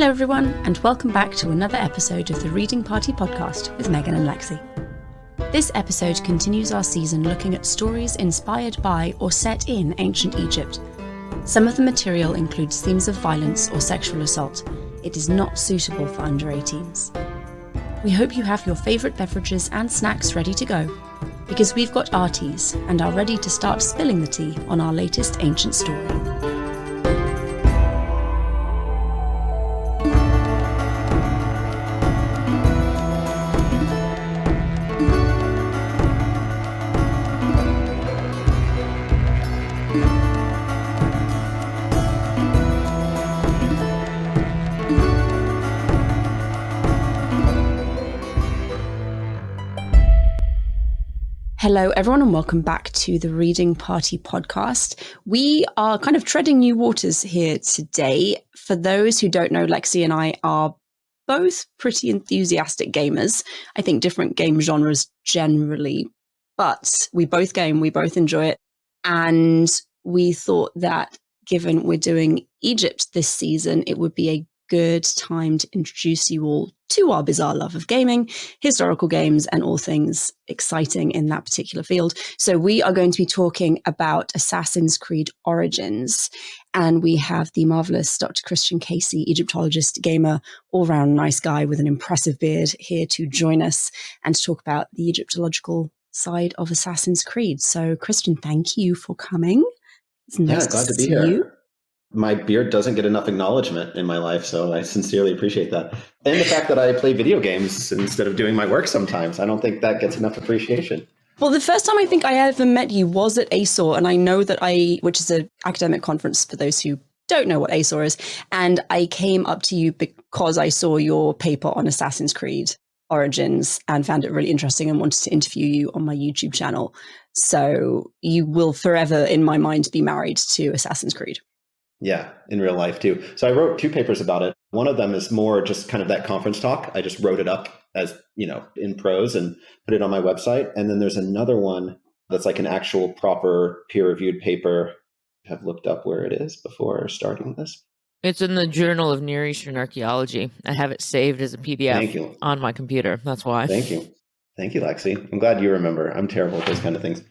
Hello everyone, and welcome back to another episode of the Reading Party podcast with Megan and Lexi. This episode continues our season looking at stories inspired by or set in ancient Egypt. Some of the material includes themes of violence or sexual assault. It is not suitable for under 18s. We hope you have your favourite beverages and snacks ready to go, because we've got our teas and are ready to start spilling the tea on our latest ancient story. Hello everyone and welcome back to the Reading Party podcast. We are kind of treading new waters here today. For those who don't know, Lexi and I are both pretty enthusiastic gamers. I think different game genres generally, but we both game, we both enjoy it. And we thought that given we're doing Egypt this season, it would be a good time to introduce you all to our bizarre love of gaming, historical games, and all things exciting in that particular field. So we are going to be talking about Assassin's Creed Origins, and we have the marvelous Dr. Christian Casey, Egyptologist, gamer, all-round nice guy with an impressive beard, here to join us and to talk about the Egyptological side of Assassin's Creed. So Christian, thank you for coming. It's nice glad to be see here. you. My beard doesn't get enough acknowledgement in my life, so I sincerely appreciate that. And the fact that I play video games instead of doing my work sometimes. I don't think that gets enough appreciation. Well, the first time I think I ever met you was at ASOR, and I know that which is an academic conference for those who don't know what ASOR is, and I came up to you because I saw your paper on Assassin's Creed Origins and found it really interesting and wanted to interview you on my YouTube channel. So you will forever, in my mind, be married to Assassin's Creed. Yeah, in real life too. So I wrote 2 papers about it. One of them is more just kind of that conference talk. I just wrote it up as, in prose and put it on my website. And then there's another one that's like an actual proper peer-reviewed paper. I've looked up where it is before starting this. It's in the Journal of Near Eastern Archaeology. I have it saved as a PDF on my computer. That's why. Thank you. Thank you, Lexi. I'm glad you remember. I'm terrible at those kind of things.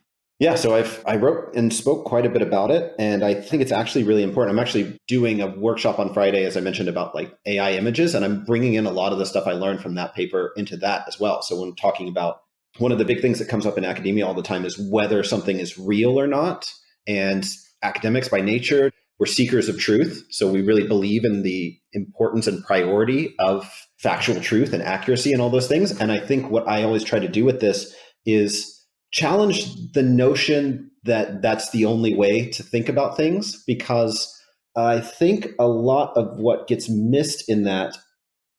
Yeah, so I wrote and spoke quite a bit about it, and I think it's actually really important. I'm actually doing a workshop on Friday, as I mentioned, about like AI images, and I'm bringing in a lot of the stuff I learned from that paper into that as well. So when talking about one of the big things that comes up in academia all the time is whether something is real or not. And academics by nature, we're seekers of truth. So we really believe in the importance and priority of factual truth and accuracy and all those things. And I think what I always try to do with this is challenge the notion that that's the only way to think about things, because I think a lot of what gets missed in that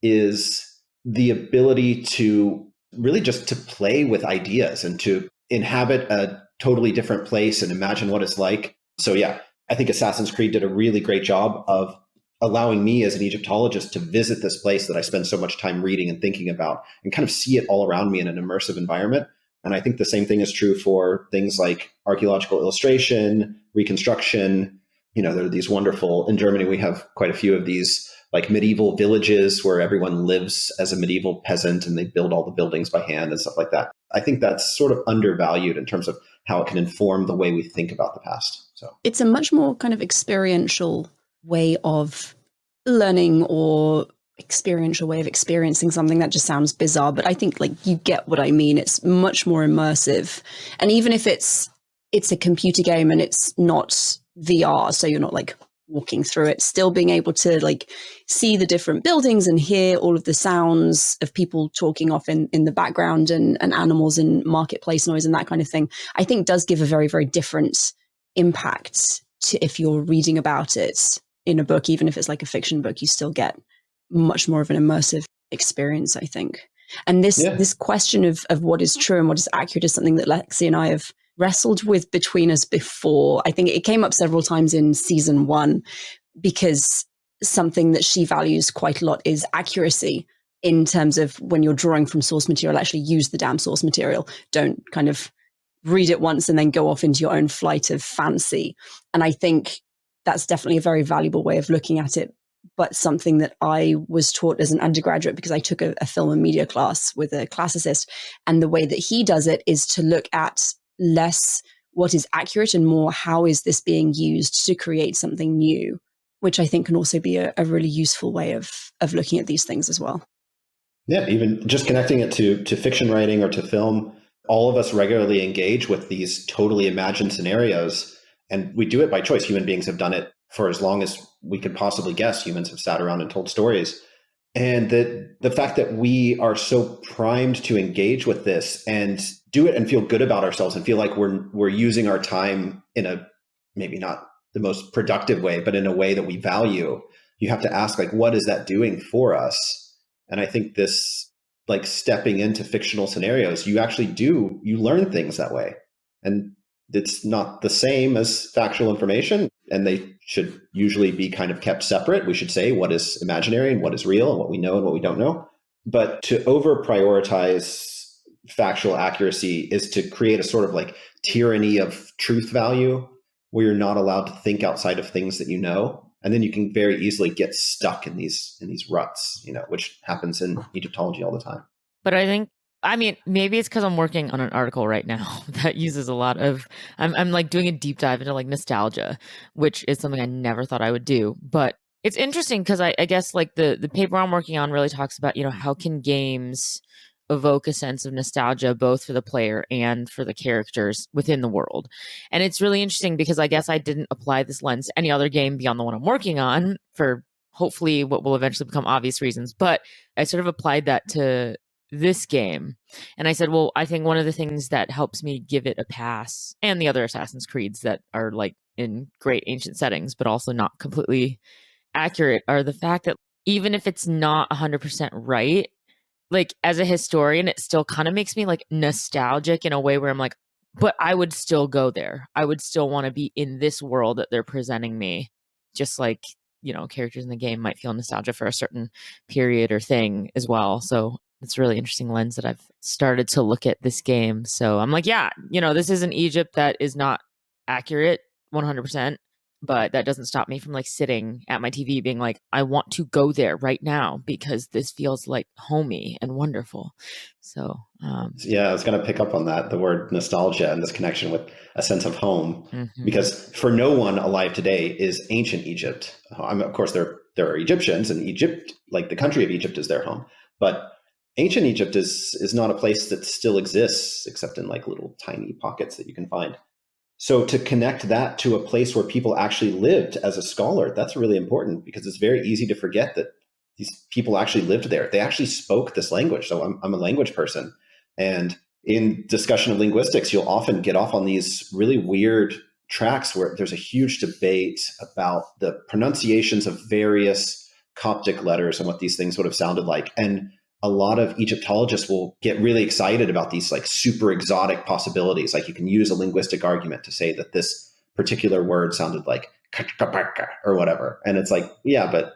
is the ability to really just to play with ideas and to inhabit a totally different place and imagine what it's like. So yeah, I think Assassin's Creed did a really great job of allowing me as an Egyptologist to visit this place that I spend so much time reading and thinking about and kind of see it all around me in an immersive environment. And I think the same thing is true for things like archaeological illustration, reconstruction. There are these wonderful, in Germany, we have quite a few of these like medieval villages where everyone lives as a medieval peasant and they build all the buildings by hand and stuff like that. I think that's sort of undervalued in terms of how it can inform the way we think about the past. So it's a much more kind of experiential way of learning or experiential way of experiencing something. That just sounds bizarre, but I think like you get what I mean. It's much more immersive. And even if it's a computer game and it's not VR, so you're not like walking through it, still being able to like see the different buildings and hear all of the sounds of people talking off in the background and animals and marketplace noise and that kind of thing, I think does give a very, very different impact to if you're reading about it in a book. Even if it's like a fiction book, you still get much more of an immersive experience, I think. And this question of what is true and what is accurate is something that Lexi and I have wrestled with between us before. I think it came up several times in season 1, because something that she values quite a lot is accuracy in terms of when you're drawing from source material, actually use the damn source material. Don't kind of read it once and then go off into your own flight of fancy. And I think that's definitely a very valuable way of looking at it but something that I was taught as an undergraduate because I took a film and media class with a classicist. And the way that he does it is to look at less what is accurate and more how is this being used to create something new, which I think can also be a really useful way of looking at these things as well. Yeah, even just connecting it to fiction writing or to film, all of us regularly engage with these totally imagined scenarios, and we do it by choice. Human beings have done it for as long as we could possibly guess. Humans have sat around and told stories. And the fact that we are so primed to engage with this and do it and feel good about ourselves and feel like we're using our time in a maybe not the most productive way, but in a way that we value, you have to ask, like, what is that doing for us? And I think this, like, stepping into fictional scenarios, you learn things that way. And it's not the same as factual information, and they should usually be kind of kept separate. We should say what is imaginary and what is real and what we know and what we don't know. But to over prioritize factual accuracy is to create a sort of like tyranny of truth value where you're not allowed to think outside of things that you know. And then you can very easily get stuck in these ruts, which happens in Egyptology all the time. But I mean, maybe it's because I'm working on an article right now that uses a lot of, I'm like doing a deep dive into like nostalgia, which is something I never thought I would do. But it's interesting because I guess like the paper I'm working on really talks about, how can games evoke a sense of nostalgia, both for the player and for the characters within the world. And it's really interesting because I guess I didn't apply this lens to any other game beyond the one I'm working on for hopefully what will eventually become obvious reasons. But I sort of applied that to this game. And I said, well, I think one of the things that helps me give it a pass, and the other Assassin's Creeds that are like in great ancient settings, but also not completely accurate, are the fact that even if it's not 100% right, like as a historian, it still kind of makes me like nostalgic in a way where I'm like, but I would still go there. I would still want to be in this world that they're presenting me. Just like, characters in the game might feel nostalgia for a certain period or thing as well. So it's a really interesting lens that I've started to look at this game. So I'm like, yeah, this is an Egypt that is not accurate 100%, but that doesn't stop me from like sitting at my TV being like, I want to go there right now because this feels like homey and wonderful. So, yeah, I was going to pick up on that, the word nostalgia and this connection with a sense of home, because for no one alive today is ancient Egypt. Of course, there are Egyptians, and Egypt, like the country of Egypt, is their home, but ancient Egypt is not a place that still exists except in like little tiny pockets that you can find. So to connect that to a place where people actually lived as a scholar, that's really important, because it's very easy to forget that these people actually lived there. They actually spoke this language. So I'm a language person. And in discussion of linguistics, you'll often get off on these really weird tracks where there's a huge debate about the pronunciations of various Coptic letters and what these things would have sounded like. And a lot of Egyptologists will get really excited about these like super exotic possibilities. Like you can use a linguistic argument to say that this particular word sounded like or whatever. And it's like, yeah, but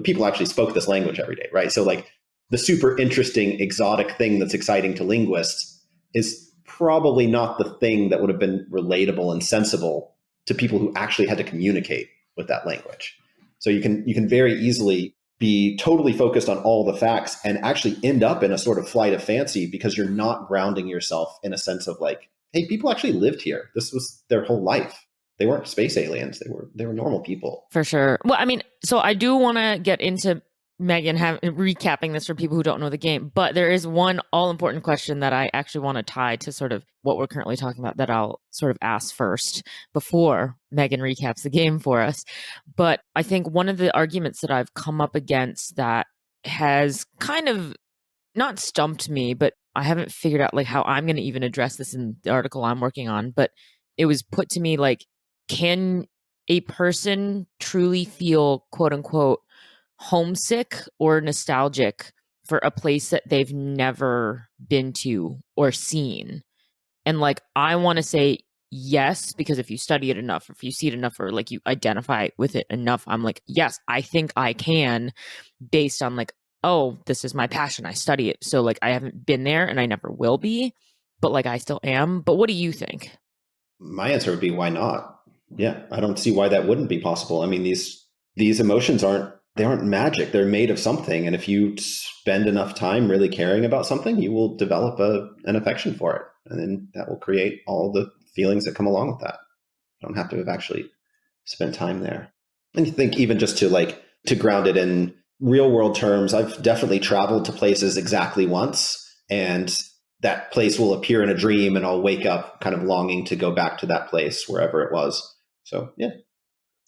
people actually spoke this language every day, right? So like the super interesting exotic thing that's exciting to linguists is probably not the thing that would have been relatable and sensible to people who actually had to communicate with that language. So you can very easily be totally focused on all the facts and actually end up in a sort of flight of fancy because you're not grounding yourself in a sense of like, hey, people actually lived here. This was their whole life. They weren't space aliens. They were normal people. For sure. Well, I mean, so I do want to get into Megan recapping this for people who don't know the game, but there is one all important question that I actually want to tie to sort of what we're currently talking about that I'll sort of ask first before Megan recaps the game for us. But I think one of the arguments that I've come up against that has kind of not stumped me, but I haven't figured out like how I'm going to even address this in the article I'm working on, but it was put to me like, can a person truly feel quote unquote homesick or nostalgic for a place that they've never been to or seen? And like, I want to say yes, because if you study it enough, if you see it enough, or like you identify with it enough, I'm like, yes, I think I can, based on like, oh, this is my passion. I study it. So like, I haven't been there and I never will be, but like, I still am. But what do you think? My answer would be, why not? Yeah, I don't see why that wouldn't be possible. I mean, these emotions aren't they aren't magic. They're made of something. And if you spend enough time really caring about something, you will develop an affection for it. And then that will create all the feelings that come along with that. You don't have to have actually spent time there. And you think even just to ground it in real world terms, I've definitely traveled to places exactly once, and that place will appear in a dream and I'll wake up kind of longing to go back to that place wherever it was. So yeah.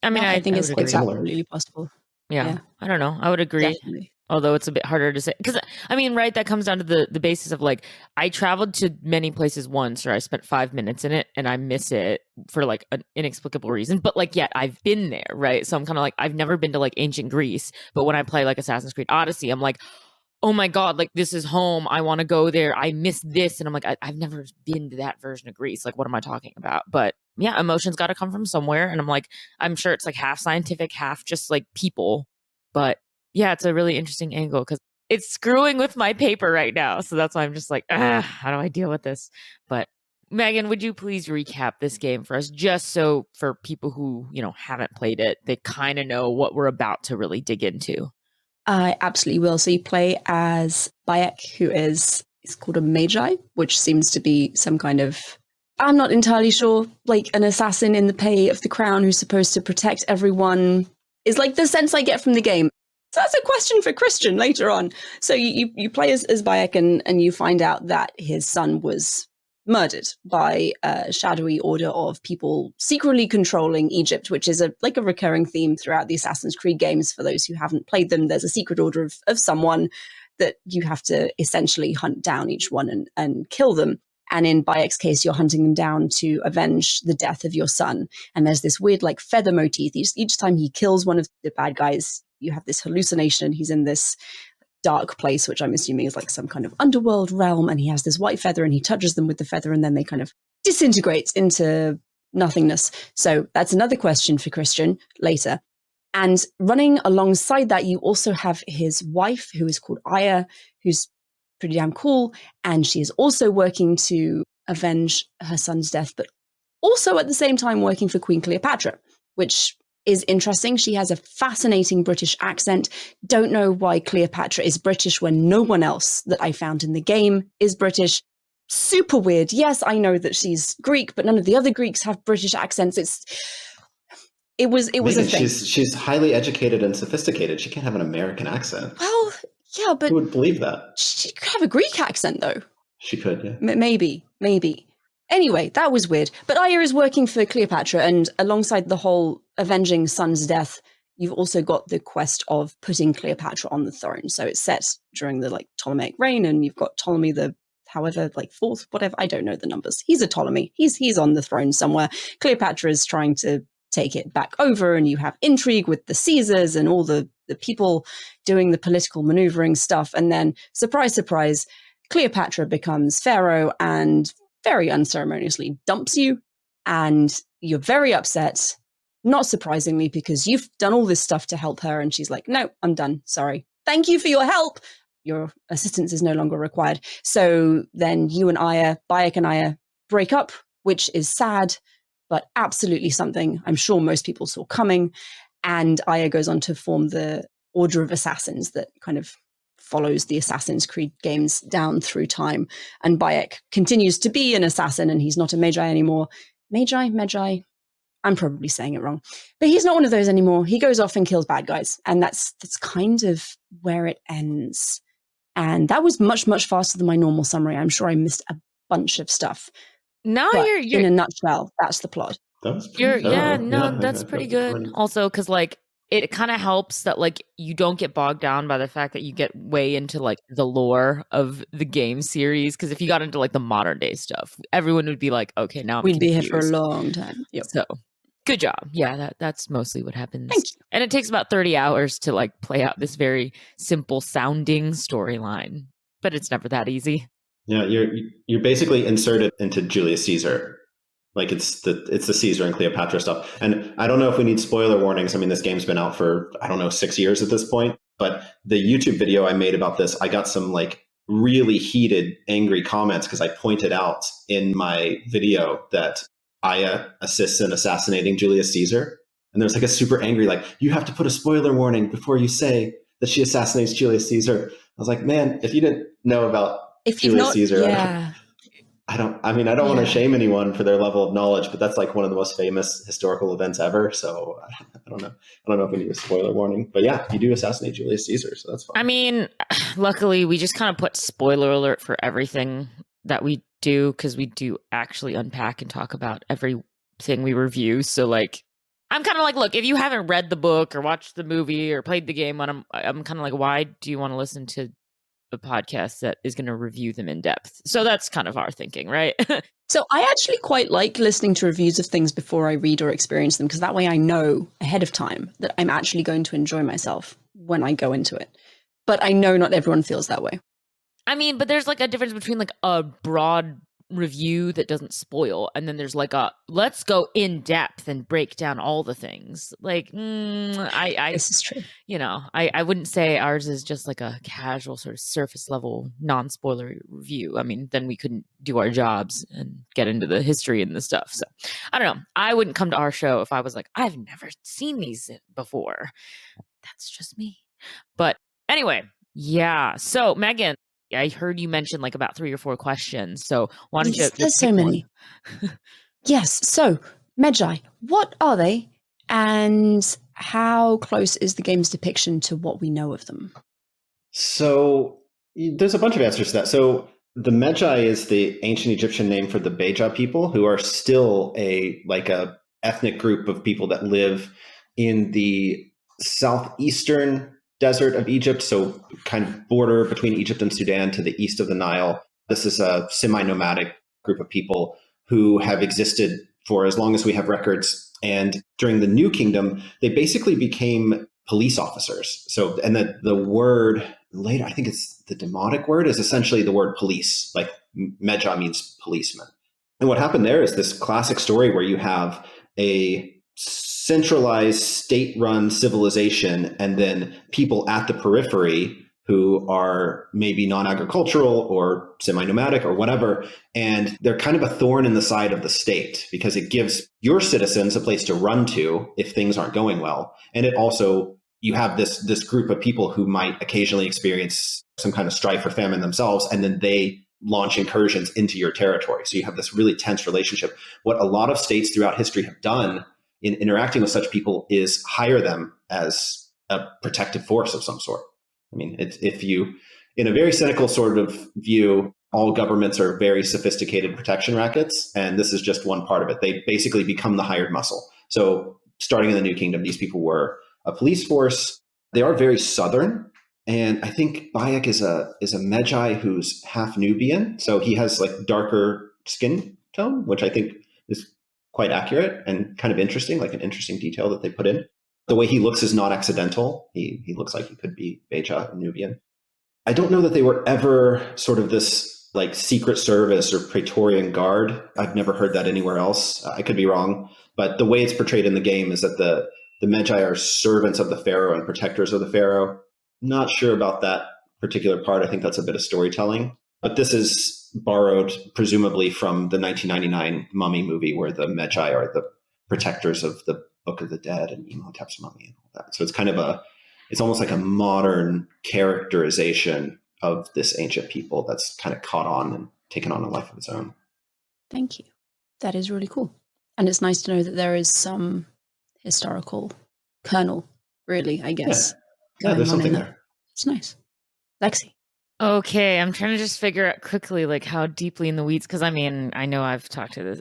I mean, I think it's would agree. absolutely possible. Yeah, I don't know. I would agree. Definitely. Although it's a bit harder to say. Because, I mean, right, that comes down to the basis of like, I traveled to many places once, or I spent 5 minutes in it, and I miss it for like an inexplicable reason. But like, yeah, I've been there, right? So I'm kind of like, I've never been to like ancient Greece. But when I play like Assassin's Creed Odyssey, I'm like, oh my God, like this is home. I want to go there. I miss this. And I'm like, I've never been to that version of Greece. Like, what am I talking about? But yeah, emotions got to come from somewhere. And I'm like, I'm sure it's like half scientific, half just like people. But yeah, it's a really interesting angle because it's screwing with my paper right now. So that's why I'm just like, how do I deal with this? But Megan, would you please recap this game for us, just so for people who, haven't played it, they kind of know what we're about to really dig into? I absolutely will. So you play as Bayek, who is called a magi, which seems to be some kind of, I'm not entirely sure, like an assassin in the pay of the crown who's supposed to protect everyone, is like the sense I get from the game. So that's a question for Christian later on. So you play as Bayek, and you find out that his son was murdered by a shadowy order of people secretly controlling Egypt, which is a recurring theme throughout the Assassin's Creed games. For those who haven't played them, there's a secret order of someone that you have to essentially hunt down each one and kill them. And in Bayek's case, you're hunting them down to avenge the death of your son. And there's this weird like feather motif. Each time he kills one of the bad guys, you have this hallucination. He's in this dark place, which I'm assuming is like some kind of underworld realm, and he has this white feather and he touches them with the feather and then they kind of disintegrate into nothingness. So that's another question for Christian later. And running alongside that, you also have his wife, who is called Aya, who's pretty damn cool, and she is also working to avenge her son's death, but also at the same time working for Queen Cleopatra, which is interesting. She has a fascinating British accent. Don't know why Cleopatra is British when no one else that I found in the game is British. Super weird. Yes, I know that she's Greek, but none of the other Greeks have British accents. It was Megan, a thing. She's highly educated and sophisticated. She can't have an American accent. Well, yeah, but who would believe that? She could have a Greek accent, though. She could, yeah. Maybe. Anyway, that was weird. But Aya is working for Cleopatra, and alongside the whole avenging son's death, you've also got the quest of putting Cleopatra on the throne. So it's set during the Ptolemaic reign, and you've got Ptolemy the fourth, whatever. I don't know the numbers. He's a Ptolemy. He's on the throne somewhere. Cleopatra is trying to take it back over, and you have intrigue with the Caesars and all the people doing the political maneuvering stuff. And then, surprise, surprise, Cleopatra becomes pharaoh and very unceremoniously dumps you, and you're very upset, not surprisingly, because you've done all this stuff to help her, and she's like, no, I'm done, sorry. Thank you for your help. Your assistance is no longer required. So then you and Bayek and Aya break up, which is sad, but absolutely something I'm sure most people saw coming. And Aya goes on to form the Order of Assassins that kind of follows the Assassin's Creed games down through time. And Bayek continues to be an assassin, and he's not a magi anymore. Magi? I'm probably saying it wrong. But he's not one of those anymore. He goes off and kills bad guys. And that's kind of where it ends. And that was much, much faster than my normal summary. I'm sure I missed a bunch of stuff. No, you're in a nutshell, that's the plot. That's pretty good. Also, because it kind of helps that you don't get bogged down by the fact that you get way into the lore of the game series. Because if you got into the modern day stuff, everyone would be like, okay, now we'd be here for a long time. Yep. So good job. Yeah, that's mostly what happens. Thank you. And it takes about 30 hours to play out this very simple sounding storyline, but it's never that easy. Yeah, you're basically inserted into Julius Caesar. It's the Caesar and Cleopatra stuff. And I don't know if we need spoiler warnings. I mean, this game's been out for, 6 years at this point. But the YouTube video I made about this, I got some really heated, angry comments because I pointed out in my video that Aya assists in assassinating Julius Caesar. And there's like a super angry, like, you have to put a spoiler warning before you say that she assassinates Julius Caesar. I was like, man, if you didn't know about Julius Caesar, I don't want to shame anyone for their level of knowledge, but that's like one of the most famous historical events ever. So I don't know. I don't know if we need a spoiler warning, but yeah, you do assassinate Julius Caesar. So that's fine. I mean, luckily we just kind of put spoiler alert for everything that we do, because we do actually unpack and talk about everything we review. So like, I'm kind of like, look, if you haven't read the book or watched the movie or played the game, I'm kind of like, why do you want to listen to a podcast that is going to review them in depth? So that's kind of our thinking, right? So I actually quite like listening to reviews of things before I read or experience them, because that way I know ahead of time that I'm actually going to enjoy myself when I go into it. But I know not everyone feels that way. I mean, but there's like a difference between like a broad review that doesn't spoil, and then there's like a let's go in depth and break down all the things. Like, This is true. You know, I wouldn't say ours is just like a casual sort of surface level non-spoiler review. I mean, then we couldn't do our jobs and get into the history and the stuff. So I don't know. I wouldn't come to our show if I was like, I've never seen these before. That's just me. But anyway, yeah. So Megan, I heard you mention like about 3 or 4 questions. So why don't you? There's so many. Yes. So Magi, what are they, and how close is the game's depiction to what we know of them? So there's a bunch of answers to that. So the Magi is the ancient Egyptian name for the Beja people, who are still a ethnic group of people that live in the southeastern desert of Egypt, so kind of border between Egypt and Sudan to the east of the Nile. This is a semi-nomadic group of people who have existed for as long as we have records. And during the New Kingdom, they basically became police officers. So, and the word later, I think it's the Demotic word, is essentially the word police. Like Meja means policeman. And what happened there is this classic story where you have a centralized state-run civilization and then people at the periphery who are maybe non-agricultural or semi-nomadic or whatever, and they're kind of a thorn in the side of the state because it gives your citizens a place to run to if things aren't going well. And it also, you have this group of people who might occasionally experience some kind of strife or famine themselves, and then they launch incursions into your territory. So you have this really tense relationship. What a lot of states throughout history have done in interacting with such people is hire them as a protective force of some sort. I mean, if you, in a very cynical sort of view, all governments are very sophisticated protection rackets, and this is just one part of it. They basically become the hired muscle. So starting in the New Kingdom, these people were a police force. They are very southern, and I think Bayek is a Magi who's half Nubian, so he has like darker skin tone, which I think is quite accurate and kind of interesting, like an interesting detail that they put in. The way he looks is not accidental. He looks like he could be Beja and Nubian. I don't know that they were ever sort of this like secret service or Praetorian guard. I've never heard that anywhere else. I could be wrong, but the way it's portrayed in the game is that the Magi are servants of the Pharaoh and protectors of the Pharaoh. Not sure about that particular part. I think that's a bit of storytelling. But this is borrowed presumably from the 1999 Mummy movie where the Magi are the protectors of the Book of the Dead and Imhotep's mummy and all that. So it's kind of it's almost like a modern characterization of this ancient people that's kind of caught on and taken on a life of its own. Thank you. That is really cool. And it's nice to know that there is some historical kernel, really, I guess. Yeah, there's something there. It's nice. Lexi. Okay, I'm trying to just figure out quickly like how deeply in the weeds, because I mean, I know I've talked to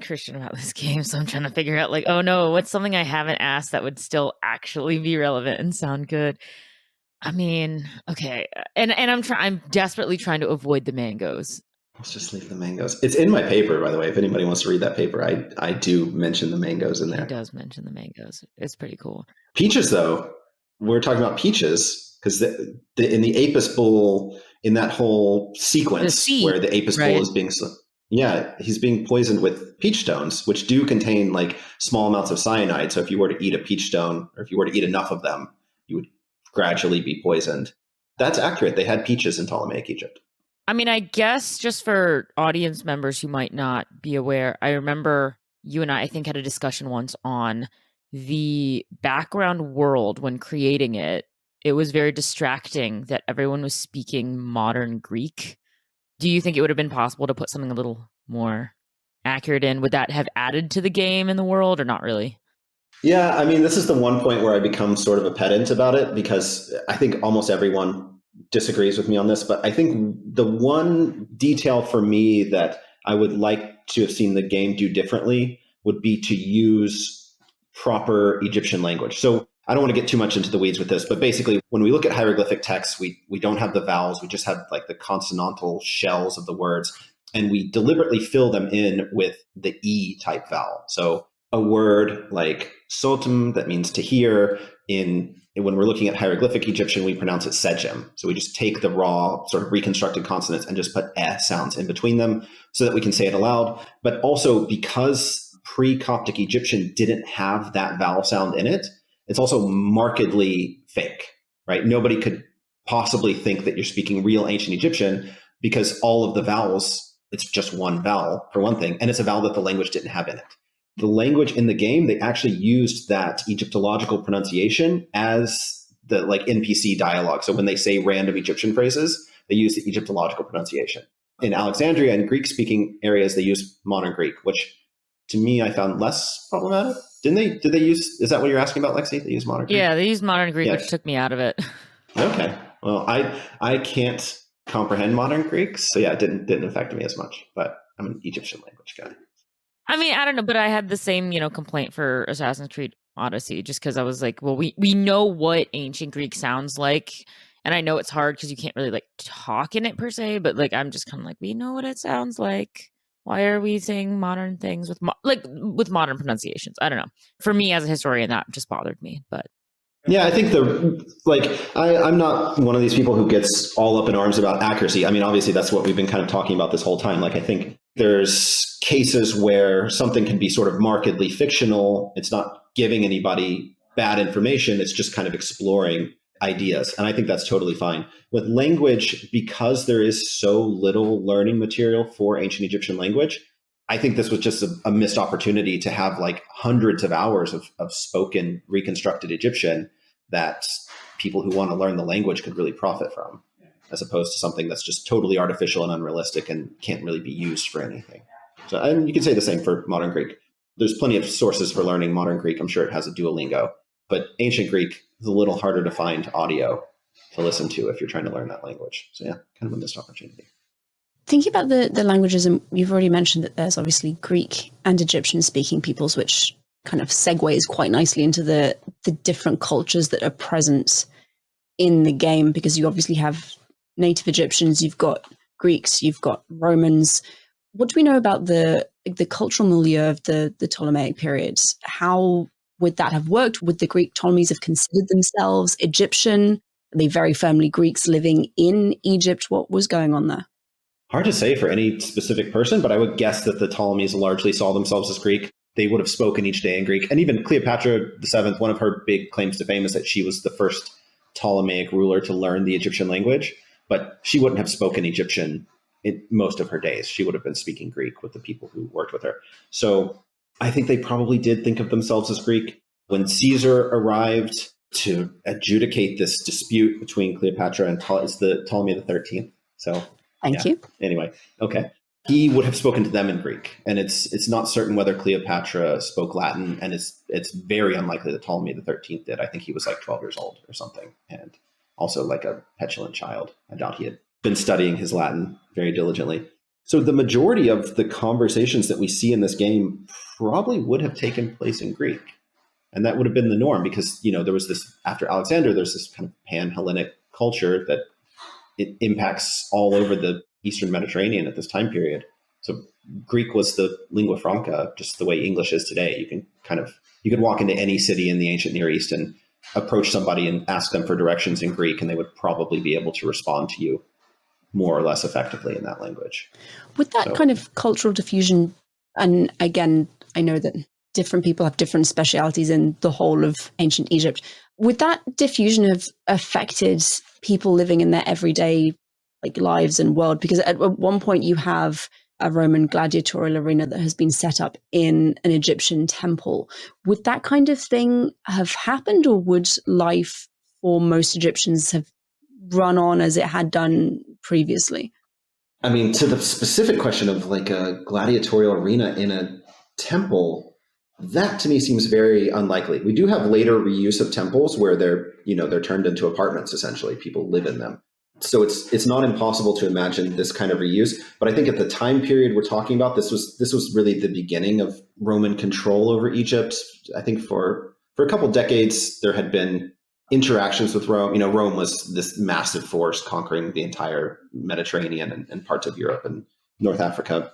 Christian about this game, so I'm trying to figure out like, oh no, what's something I haven't asked that would still actually be relevant and sound good? I mean, okay, and I'm desperately trying to avoid the mangoes. Let's just leave the mangoes. It's in my paper, by the way. If anybody wants to read that paper, I do mention the mangoes in there. He does mention the mangoes. It's pretty cool. Peaches, though, we're talking about peaches because in the Apis bull, in that whole sequence where the Apis bull is being, he's being poisoned with peach stones, which do contain like small amounts of cyanide. So if you were to eat a peach stone, or if you were to eat enough of them, you would gradually be poisoned. That's accurate. They had peaches in Ptolemaic Egypt. I mean, I guess just for audience members who might not be aware, I remember you and I think, had a discussion once on the background world when creating it, it was very distracting that everyone was speaking modern Greek. Do you think it would have been possible to put something a little more accurate in? Would that have added to the game in the world or not really? Yeah, I mean, this is the one point where I become sort of a pedant about it because I think almost everyone disagrees with me on this. But I think the one detail for me that I would like to have seen the game do differently would be to use proper Egyptian language. So I don't want to get too much into the weeds with this, but basically, when we look at hieroglyphic text, we don't have the vowels. We just have like the consonantal shells of the words, and we deliberately fill them in with the E type vowel. So a word like sotum, that means to hear, when we're looking at hieroglyphic Egyptian, we pronounce it sejem. So we just take the raw sort of reconstructed consonants and just put eh sounds in between them so that we can say it aloud. But also because pre-Coptic Egyptian didn't have that vowel sound in it, it's also markedly fake, right? Nobody could possibly think that you're speaking real ancient Egyptian because all of the vowels, it's just one vowel for one thing, and it's a vowel that the language didn't have in it. The language in the game, they actually used that Egyptological pronunciation as the like NPC dialogue. So when they say random Egyptian phrases, they use the Egyptological pronunciation. In Alexandria and Greek-speaking areas, they use modern Greek, which to me I found less problematic. Did they use, is that what you're asking about, Lexi? They use modern Greek? Yeah, they used modern Greek, which took me out of it. Okay. Well, I can't comprehend modern Greek, so yeah, it didn't affect me as much, but I'm an Egyptian language guy. I mean, I don't know, but I had the same, complaint for Assassin's Creed Odyssey, just because I was like, well, we know what ancient Greek sounds like, and I know it's hard because you can't really like talk in it per se, but like I'm just kind of like, we know what it sounds like. Why are we saying modern things with with modern pronunciations? I don't know. For me as a historian, that just bothered me, but. Yeah, I think I'm not one of these people who gets all up in arms about accuracy. I mean, obviously that's what we've been kind of talking about this whole time. Like, I think there's cases where something can be sort of markedly fictional. It's not giving anybody bad information. It's just kind of exploring ideas. And I think that's totally fine. With language, because there is so little learning material for ancient Egyptian language, I think this was just a missed opportunity to have like hundreds of hours of spoken reconstructed Egyptian that people who want to learn the language could really profit from, as opposed to something that's just totally artificial and unrealistic and can't really be used for anything. So, and you can say the same for modern Greek. There's plenty of sources for learning modern Greek. I'm sure it has a Duolingo, but ancient Greek is a little harder to find audio to listen to if you're trying to learn that language. So yeah, kind of a missed opportunity. Thinking about the languages, and you've already mentioned that there's obviously Greek and Egyptian speaking peoples, which kind of segues quite nicely into the different cultures that are present in the game, because you obviously have native Egyptians, you've got Greeks, you've got Romans. What do we know about the cultural milieu of the Ptolemaic periods? How would that have worked? Would the Greek Ptolemies have considered themselves Egyptian? Are they very firmly Greeks living in Egypt? What was going on there? Hard to say for any specific person, but I would guess that the Ptolemies largely saw themselves as Greek. They would have spoken each day in Greek. And even Cleopatra VII, one of her big claims to fame is that she was the first Ptolemaic ruler to learn the Egyptian language, but she wouldn't have spoken Egyptian in most of her days. She would have been speaking Greek with the people who worked with her. So I think they probably did think of themselves as Greek. When Caesar arrived to adjudicate this dispute between Cleopatra and it's the Ptolemy XIII. So Thank you. Anyway, okay. He would have spoken to them in Greek, and it's not certain whether Cleopatra spoke Latin, and it's very unlikely that Ptolemy XIII did. I think he was like 12 years old or something, and also like a petulant child. I doubt he had been studying his Latin very diligently. So the majority of the conversations that we see in this game probably would have taken place in Greek, and that would have been the norm because there was this, after Alexander, there's this kind of pan-Hellenic culture that it impacts all over the Eastern Mediterranean at this time period. So Greek was the lingua franca, just the way English is today. You could walk into any city in the ancient Near East and approach somebody and ask them for directions in Greek, and they would probably be able to respond to you more or less effectively in that language. With that kind of cultural diffusion, and again, I know that different people have different specialities in the whole of ancient Egypt. Would that diffusion have affected people living in their everyday lives and world? Because at one point you have a Roman gladiatorial arena that has been set up in an Egyptian temple. Would that kind of thing have happened, or would life for most Egyptians have run on as it had done previously? I mean, to the specific question of like a gladiatorial arena in a temple, that to me seems very unlikely. We do have later reuse of temples where they're turned into apartments essentially. People live in them. So it's not impossible to imagine this kind of reuse. But I think at the time period we're talking about, this was really the beginning of Roman control over Egypt. I think for a couple decades there had been interactions with Rome. Rome was this massive force conquering the entire Mediterranean and parts of Europe and North Africa.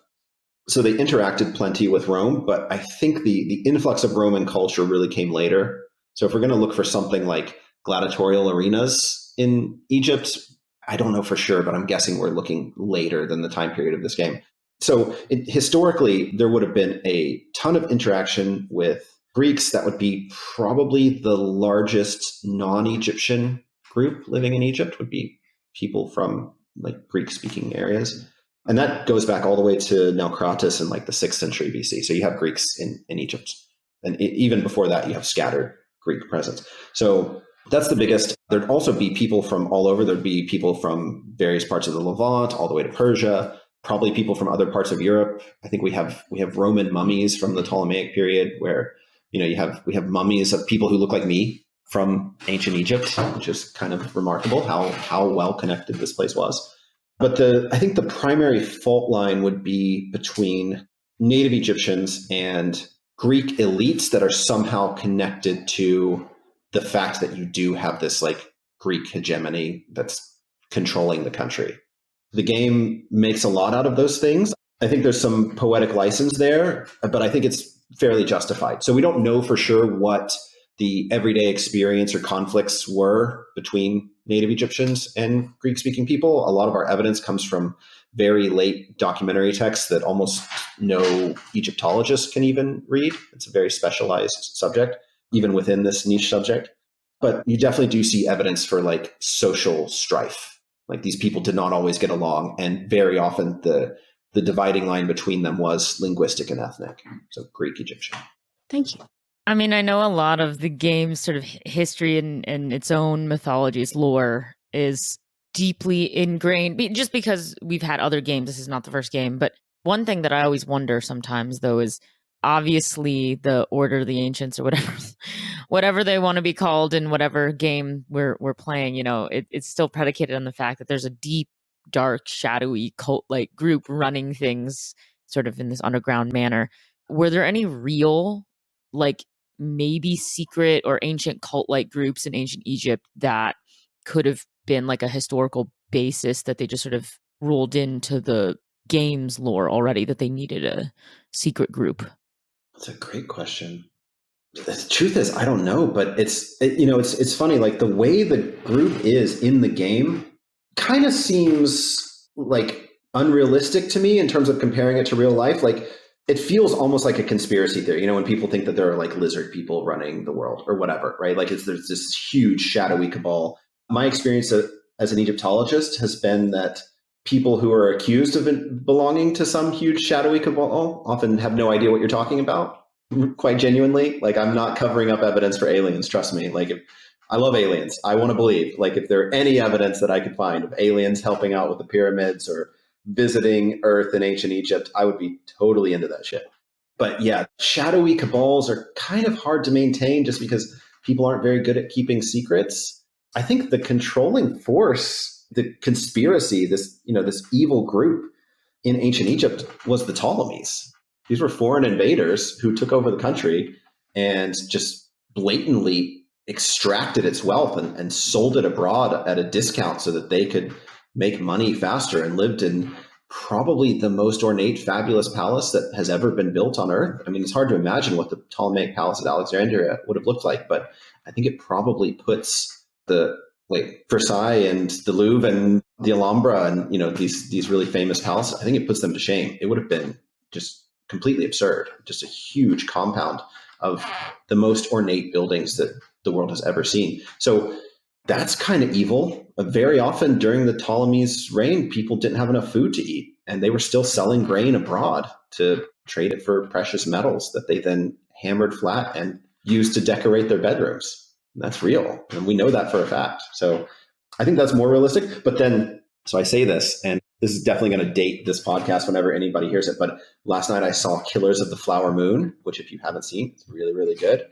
So they interacted plenty with Rome, but I think the influx of Roman culture really came later. So if we're going to look for something like gladiatorial arenas in Egypt, I don't know for sure, but I'm guessing we're looking later than the time period of this game. So historically, there would have been a ton of interaction with Greeks. That would be probably the largest non-Egyptian group living in Egypt, would be people from like Greek-speaking areas. And that goes back all the way to Naucratis in like the 6th century BC. So you have Greeks in Egypt. And even before that, you have scattered Greek presence. So that's the biggest. There'd also be people from all over. There'd be people from various parts of the Levant, all the way to Persia, probably people from other parts of Europe. I think we have Roman mummies from the Ptolemaic period where, we have mummies of people who look like me from ancient Egypt, which is kind of remarkable how well connected this place was. But I think the primary fault line would be between native Egyptians and Greek elites that are somehow connected to the fact that you do have this like Greek hegemony that's controlling the country. The game makes a lot out of those things. I think there's some poetic license there, but I think it's fairly justified. So we don't know for sure what the everyday experience or conflicts were between native Egyptians and Greek-speaking people. A lot of our evidence comes from very late documentary texts that almost no Egyptologist can even read. It's a very specialized subject, even within this niche subject. But you definitely do see evidence for like social strife. Like these people did not always get along, and very often the dividing line between them was linguistic and ethnic. So Greek Egyptian. Thank you. I mean, I know a lot of the game's sort of history and its own mythology's lore is deeply ingrained, just because we've had other games. This is not the first game. But one thing that I always wonder sometimes, though, is obviously the Order of the Ancients or whatever they want to be called in whatever game we're playing, it's still predicated on the fact that there's a deep, dark, shadowy cult-like group running things sort of in this underground manner. Were there any real, like, maybe secret or ancient cult-like groups in ancient Egypt that could have been like a historical basis that they just sort of rolled into the game's lore already, that they needed a secret group? That's a great question. The truth is, I don't know, but it's funny. Like the way the group is in the game kind of seems like unrealistic to me in terms of comparing it to real life. Like it feels almost like a conspiracy theory, when people think that there are like lizard people running the world or whatever, right? Like there's this huge shadowy cabal. My experience as an Egyptologist has been that people who are accused of belonging to some huge shadowy cabal often have no idea what you're talking about, quite genuinely. Like I'm not covering up evidence for aliens, trust me. Like I love aliens. I want to believe, like if there are any evidence that I could find of aliens helping out with the pyramids or visiting Earth in ancient Egypt, I would be totally into that shit. But yeah, shadowy cabals are kind of hard to maintain just because people aren't very good at keeping secrets. I think the controlling force, the conspiracy, this evil group in ancient Egypt was the Ptolemies. These were foreign invaders who took over the country and just blatantly extracted its wealth and sold it abroad at a discount so that they could make money faster, and lived in probably the most ornate, fabulous palace that has ever been built on Earth. I mean, it's hard to imagine what the Ptolemaic Palace at Alexandria would have looked like, but I think it probably puts the Versailles and the Louvre and the Alhambra and these really famous palaces, I think it puts them to shame. It would have been just completely absurd, just a huge compound of the most ornate buildings that the world has ever seen. So that's kind of evil. Very often during the Ptolemies' reign, people didn't have enough food to eat. and they were still selling grain abroad to trade it for precious metals that they then hammered flat and used to decorate their bedrooms. And that's real. And we know that for a fact. So I think that's more realistic. But then, so I say this, and this is definitely going to date this podcast whenever anybody hears it. But last night I saw Killers of the Flower Moon, which if you haven't seen, it's really, really good.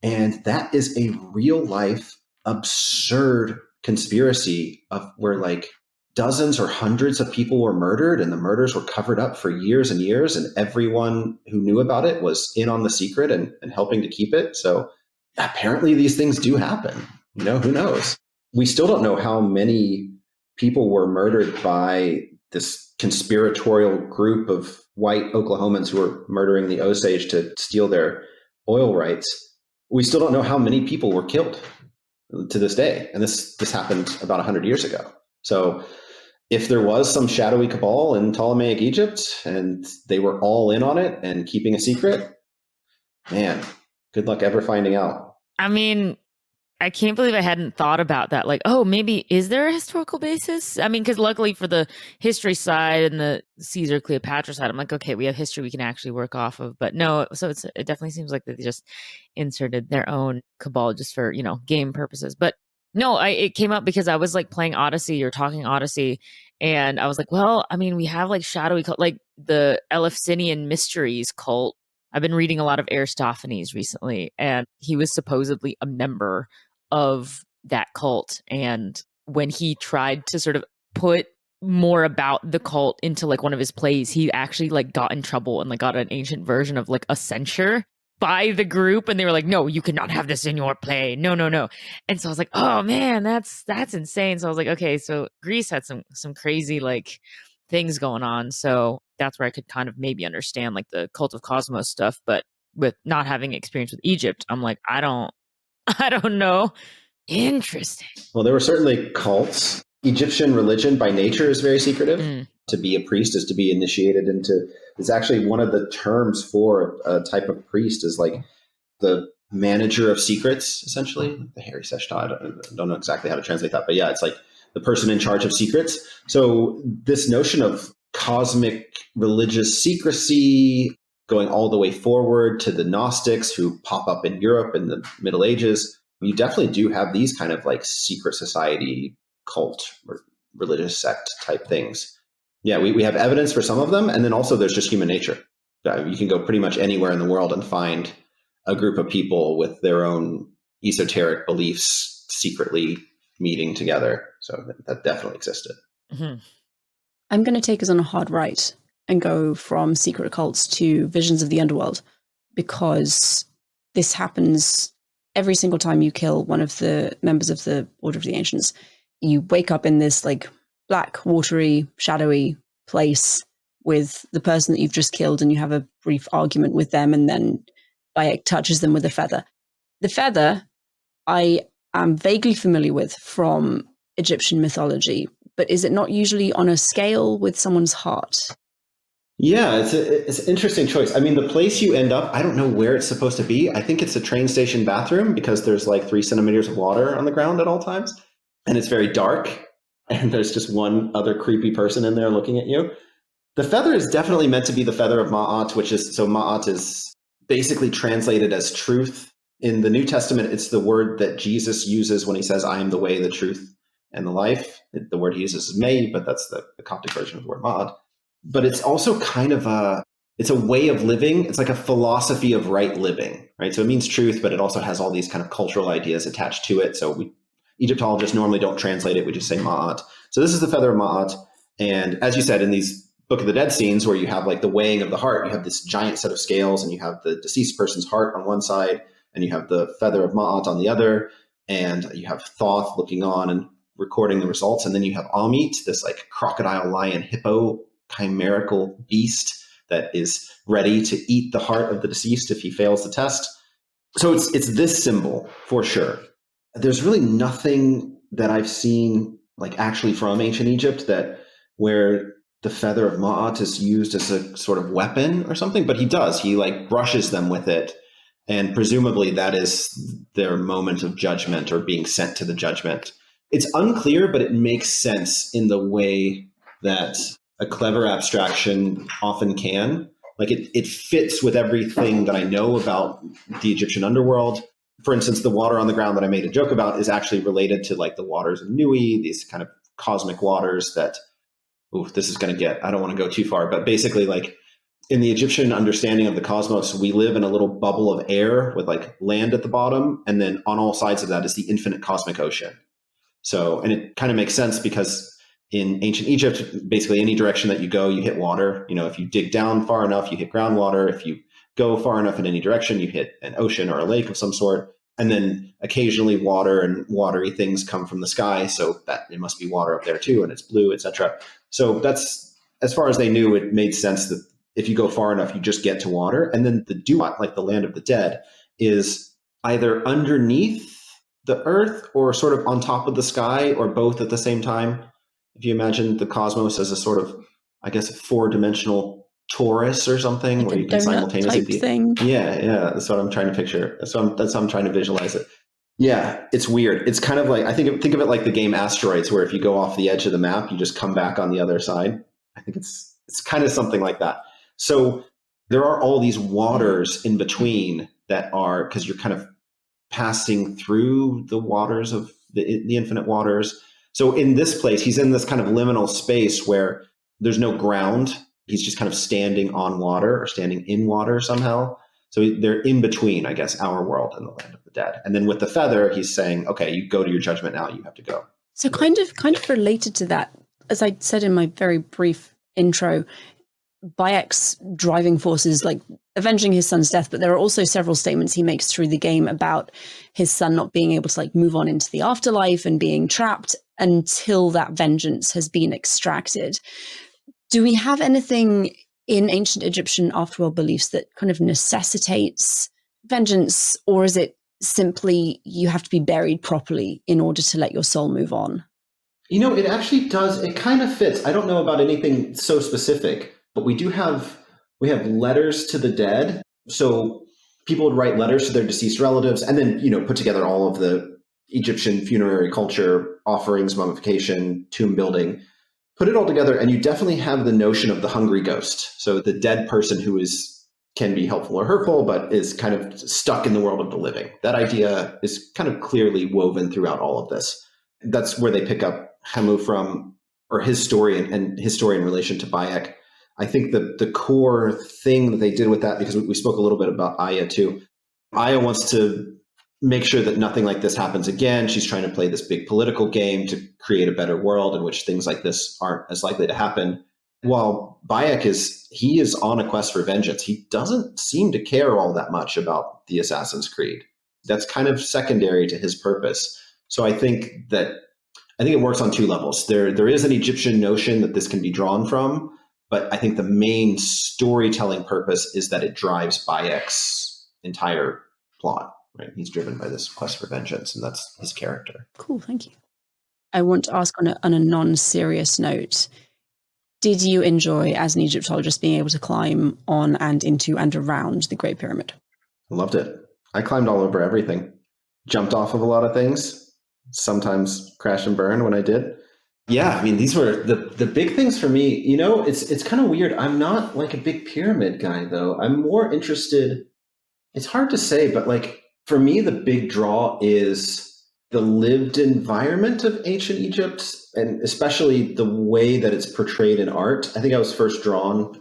And that is a real life, absurd conspiracy of where like dozens or hundreds of people were murdered and the murders were covered up for years and years. And everyone who knew about it was in on the secret and helping to keep it. So apparently these things do happen. You know, who knows? We still don't know how many people were murdered by this conspiratorial group of white Oklahomans who were murdering the Osage to steal their oil rights. We still don't know how many people were killed to this day. And this happened about 100 years ago. So if there was some shadowy cabal in Ptolemaic Egypt and they were all in on it and keeping a secret, man, good luck ever finding out. I mean, I can't believe I hadn't thought about that. Like, oh, maybe is there a historical basis? I mean, because luckily for the history side and the Caesar Cleopatra side, I'm like, okay, we have history we can actually work off of. But no, so it definitely seems like they just inserted their own cabal just for, game purposes. But no, it came up because I was like playing Odyssey or talking Odyssey. And I was like, well, I mean, we have like shadowy cult, like the Eleusinian Mysteries cult. I've been reading a lot of Aristophanes recently, and he was supposedly a member of that cult. And when he tried to sort of put more about the cult into like one of his plays, he actually like got in trouble and like got an ancient version of like a censure by the group. And they were like, no, you cannot have this in your play. No, no, no. And so I was like, oh man, that's insane. So I was like, okay, so Greece had some crazy like things going on. So that's where I could kind of maybe understand like the cult of Cosmos stuff. But with not having experience with Egypt, I'm like, I don't know. Interesting. Well, there were certainly cults. Egyptian religion by nature is very secretive. To be a priest is to be initiated into, it's actually one of the terms for a type of priest is like the manager of secrets, essentially. The Harry Seshta, I don't know exactly how to translate that, but yeah, it's like the person in charge of secrets. So this notion of cosmic religious secrecy going all the way forward to the Gnostics who pop up in Europe in the Middle Ages, you definitely do have these kind of like secret society, cult, or religious sect type things. Yeah, we have evidence for some of them. And then also there's just human nature. You can go pretty much anywhere in the world and find a group of people with their own esoteric beliefs secretly meeting together. So that definitely existed. Mm-hmm. I'm going to take us on a hard right and go from secret cults to visions of the underworld, because this happens every single time you kill one of the members of the Order of the Ancients. You wake up in this like black, watery, shadowy place with the person that you've just killed, and you have a brief argument with them, and then Bayek touches them with a feather. The feather I am vaguely familiar with from Egyptian mythology, but is it not usually on a scale with someone's heart? Yeah, it's an interesting choice. I mean, the place you end up, I don't know where it's supposed to be. I think it's a train station bathroom because there's like 3 centimeters of water on the ground at all times. And it's very dark. And there's just one other creepy person in there looking at you. The feather is definitely meant to be the feather of Ma'at, which is, so Ma'at is basically translated as truth. In the New Testament, it's the word that Jesus uses when he says, I am the way, the truth, and the life. The word he uses is May, but that's the Coptic version of the word Ma'at. But it's also kind of it's a way of living. It's like a philosophy of right living, right? So it means truth, but it also has all these kind of cultural ideas attached to it. So Egyptologists normally don't translate it. We just say Ma'at. So this is the feather of Ma'at. And as you said, in these Book of the Dead scenes where you have like the weighing of the heart, you have this giant set of scales and you have the deceased person's heart on one side and you have the feather of Ma'at on the other. And you have Thoth looking on and recording the results. And then you have Amit, this like crocodile, lion, hippo, chimerical beast that is ready to eat the heart of the deceased if he fails the test. So it's this symbol for sure. There's really nothing that I've seen like actually from ancient Egypt that where the feather of Ma'at is used as a sort of weapon or something, but he like brushes them with it. And presumably that is their moment of judgment or being sent to the judgment. It's unclear, but it makes sense in the way that a clever abstraction often can. Like it fits with everything that I know about the Egyptian underworld. For instance, the water on the ground that I made a joke about is actually related to like the waters of Nui, these kind of cosmic waters that, this is going to get, I don't want to go too far, but basically like in the Egyptian understanding of the cosmos, we live in a little bubble of air with like land at the bottom. And then on all sides of that is the infinite cosmic ocean. So, and it kind of makes sense because in ancient Egypt, basically any direction that you go, you hit water. You know, if you dig down far enough, you hit groundwater. If you go far enough in any direction, you hit an ocean or a lake of some sort. And then occasionally water and watery things come from the sky. So that it must be water up there too. And it's blue, etc. So that's, as far as they knew, it made sense that if you go far enough, you just get to water. And then the Duat, like the land of the dead, is either underneath the earth or sort of on top of the sky or both at the same time. If you imagine the cosmos as a sort of, I guess, 4-dimensional torus or something, like where you can simultaneously be. Thing. Yeah, that's what I'm trying to picture. That's how I'm trying to visualize it. Yeah, it's weird. It's kind of like, I think of it like the game Asteroids, where if you go off the edge of the map, you just come back on the other side. I think it's kind of something like that. So there are all these waters in between that are, because you're kind of passing through the waters of the infinite waters. So in this place, he's in this kind of liminal space where there's no ground. He's just kind of standing on water or standing in water somehow. So they're in between, I guess, our world and the land of the dead. And then with the feather, he's saying, okay, you go to your judgment now. You have to go. So kind of related to that, as I said in my very brief intro, Bayek's driving force is like avenging his son's death, but there are also several statements he makes through the game about his son not being able to like move on into the afterlife and being trapped until that vengeance has been extracted. Do we have anything in ancient Egyptian afterworld beliefs that kind of necessitates vengeance, or is it simply you have to be buried properly in order to let your soul move on? You know, it actually does. It kind of fits. I don't know about anything so specific, but we have letters to the dead. So people would write letters to their deceased relatives and then, put together all of the Egyptian funerary culture, offerings, mummification, tomb building, put it all together. And you definitely have the notion of the hungry ghost. So the dead person who can be helpful or hurtful, but is kind of stuck in the world of the living. That idea is kind of clearly woven throughout all of this. That's where they pick up Hamu from, or his story and his story in relation to Bayek. I think the core thing that they did with that, because we spoke a little bit about Aya too. Aya wants to make sure that nothing like this happens again. She's trying to play this big political game to create a better world in which things like this aren't as likely to happen. While Bayek is on a quest for vengeance. He doesn't seem to care all that much about the Assassin's Creed. That's kind of secondary to his purpose. So I think it works on two levels. There is an Egyptian notion that this can be drawn from, but I think the main storytelling purpose is that it drives Bayek's entire plot. Right? He's driven by this quest for vengeance, and that's his character. Cool, thank you. I want to ask on a non-serious note, did you enjoy, as an Egyptologist, being able to climb on and into and around the Great Pyramid? I loved it. I climbed all over everything. Jumped off of a lot of things. Sometimes crash and burn when I did. Yeah, I mean, these were the big things for me. It's kind of weird. I'm not like a big pyramid guy, though. I'm more interested. It's hard to say, but like for me, the big draw is the lived environment of ancient Egypt, and especially the way that it's portrayed in art. I think I was first drawn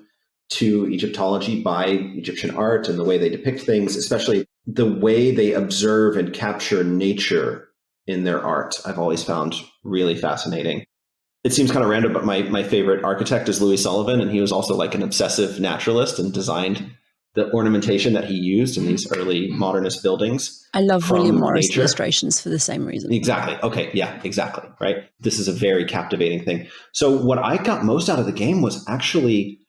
to Egyptology by Egyptian art and the way they depict things, especially the way they observe and capture nature in their art. I've always found really fascinating. It seems kind of random, but my favorite architect is Louis Sullivan, and he was also like an obsessive naturalist and designed the ornamentation that he used in these early modernist buildings. I love William Morris nature. Illustrations for the same reason. Exactly. Okay. Yeah, exactly. Right. This is a very captivating thing. So what I got most out of the game was actually,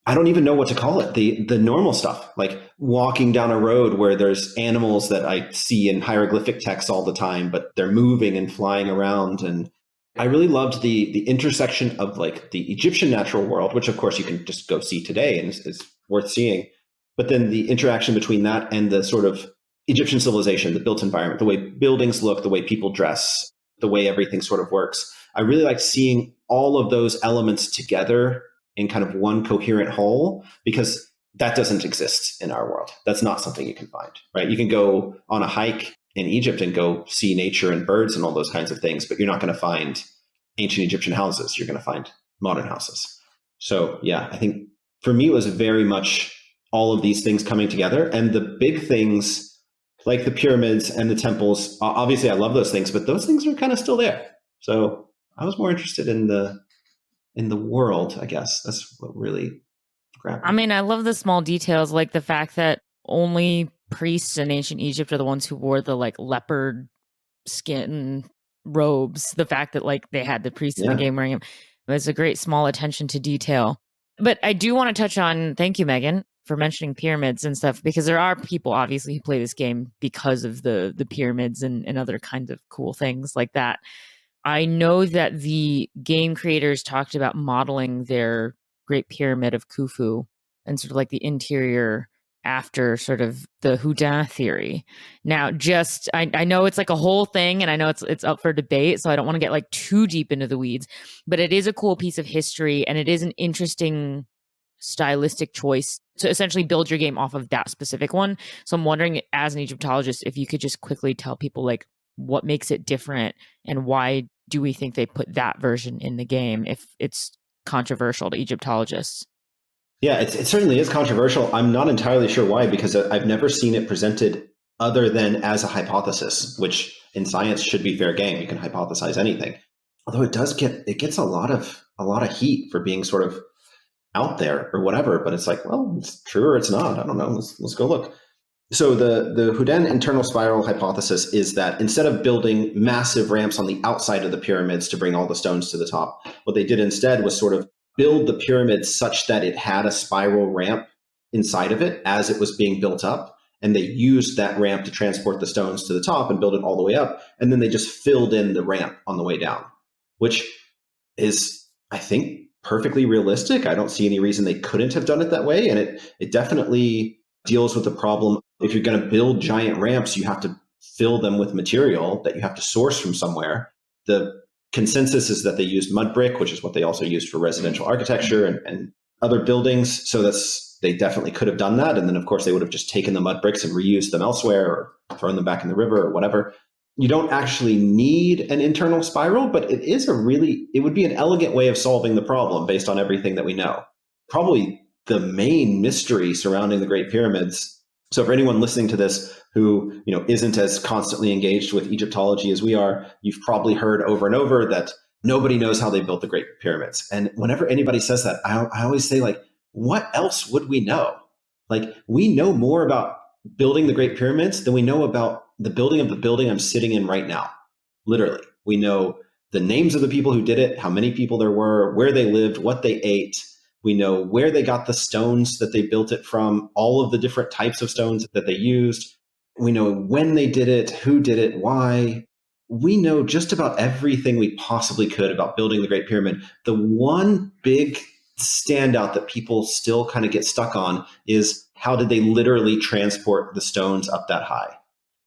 I don't even know what to call it. The normal stuff, like walking down a road where there's animals that I see in hieroglyphic text all the time, but they're moving and flying around. And I really loved the intersection of like the Egyptian natural world, which of course you can just go see today and is worth seeing. But then the interaction between that and the sort of Egyptian civilization, the built environment, the way buildings look, the way people dress, the way everything sort of works. I really liked seeing all of those elements together in kind of one coherent whole, because that doesn't exist in our world. That's not something you can find, right? You can go on a hike in Egypt and go see nature and birds and all those kinds of things, but you're not going to find ancient Egyptian houses. You're going to find modern houses. So yeah, I think for me, it was very much all of these things coming together, and the big things like the pyramids and the temples. Obviously, I love those things, but those things are kind of still there. So I was more interested in the world, I guess. That's what really grabbed me. I mean, I love the small details, like the fact that only priests in ancient Egypt are the ones who wore the like leopard skin robes. The fact that like they had the priests in the game wearing them. It's a great small attention to detail. But I do want to touch on, thank you, Megan, for mentioning pyramids and stuff, because there are people obviously who play this game because of the pyramids and other kinds of cool things like that. I know that the game creators talked about modeling their Great Pyramid of Khufu and sort of like the interior after sort of the Houdin theory. Now, just I know it's like a whole thing, and I know it's up for debate, so I don't want to get like too deep into the weeds, but it is a cool piece of history, and it is an interesting stylistic choice to essentially build your game off of that specific one. So I'm wondering, as an Egyptologist, if you could just quickly tell people like what makes it different and why do we think they put that version in the game if it's controversial to Egyptologists? Yeah, it certainly is controversial. I'm not entirely sure why, because I've never seen it presented other than as a hypothesis, which in science should be fair game. You can hypothesize anything. Although it gets a lot of heat for being sort of out there or whatever. But it's like, well, it's true or it's not. I don't know. Let's go look. So the Houdin internal spiral hypothesis is that instead of building massive ramps on the outside of the pyramids to bring all the stones to the top, what they did instead was sort of build the pyramid such that it had a spiral ramp inside of it as it was being built up. And they used that ramp to transport the stones to the top and build it all the way up. And then they just filled in the ramp on the way down, which is, I think, perfectly realistic. I don't see any reason they couldn't have done it that way. And it definitely deals with the problem. If you're going to build giant ramps, you have to fill them with material that you have to source from somewhere. The consensus is that they used mud brick, which is what they also used for residential architecture and other buildings. So they definitely could have done that. And then, of course, they would have just taken the mud bricks and reused them elsewhere or thrown them back in the river or whatever. You don't actually need an internal spiral, but it would be an elegant way of solving the problem based on everything that we know. Probably the main mystery surrounding the Great Pyramids. So for anyone listening to this who, isn't as constantly engaged with Egyptology as we are, you've probably heard over and over that nobody knows how they built the Great Pyramids. And whenever anybody says that, I always say, like, what else would we know? Like, we know more about building the Great Pyramids than we know about the building of the building I'm sitting in right now. Literally. We know the names of the people who did it, how many people there were, where they lived, what they ate. We know where they got the stones that they built it from, all of the different types of stones that they used. We know when they did it, who did it, why. We know just about everything we possibly could about building the Great Pyramid. The one big standout that people still kind of get stuck on is how did they literally transport the stones up that high?